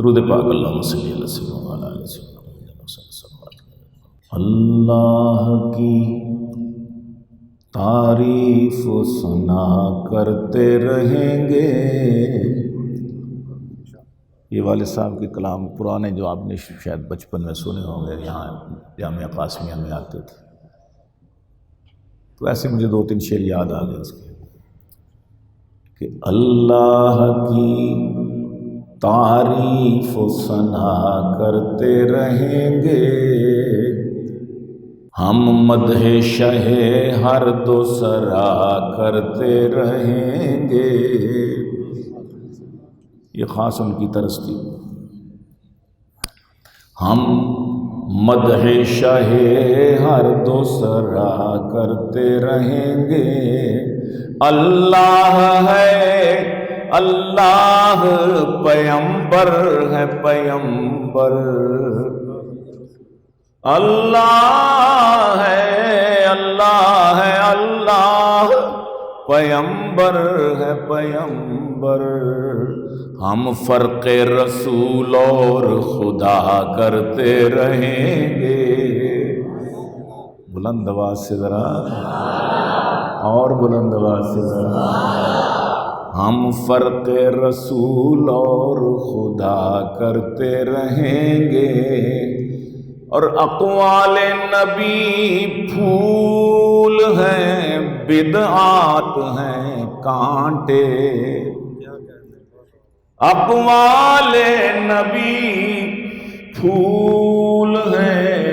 درود پاک اللہم صلی اللہ علیہ وسلم۔ اللہ کی تعریف سنا کرتے رہیں گے۔ یہ والد صاحب کے کلام پرانے جو آپ نے شاید بچپن میں سنے ہوں گے، یہاں جامعہ قاسمیہ میں آتے تھے، تو ایسے مجھے 2-3 شعر یاد آ گئے اس کے کہ اللہ کی تعریف سنا کرتے رہیں گے، ہم مدح شہ ہر دو سرا کرتے رہیں گے۔ یہ خاص ان کی طرز تھی۔ ہم مدح شہ ہر دو سرا کرتے رہیں گے۔ اللہ ہے اللہ، پیمبر ہے پیمبر، اللہ ہے اللہ ہے اللہ، پیمبر ہے پیمبر، ہم فرق رسول اور خدا کرتے رہیں گے۔ بلند آواز سے ذرا، اور بلند آواز سے ذرا۔ ہم فرق رسول اور خدا کرتے رہیں گے، اور اقوال نبی پھول ہیں بدعات ہیں کانٹے۔ اقوال نبی پھول ہیں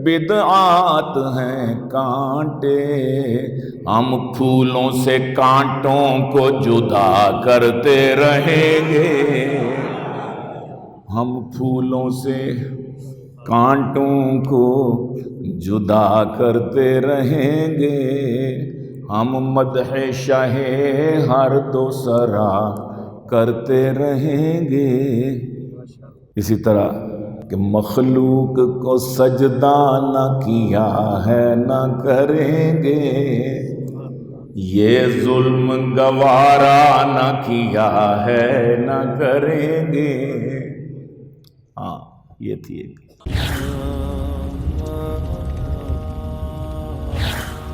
بدعات ہیں کانٹے، ہم پھولوں سے کانٹوں کو جدا کرتے رہیں گے۔ ہم پھولوں سے کانٹوں کو جدا کرتے رہیں گے، ہم مدح شہ ہر دو سرا کرتے رہیں گے۔ اسی طرح کہ مخلوق کو سجدہ نہ کیا ہے نہ کریں گے، یہ ظلم گوارا نہ کیا ہے نہ کریں گے۔ ہاں یہ تھی ایک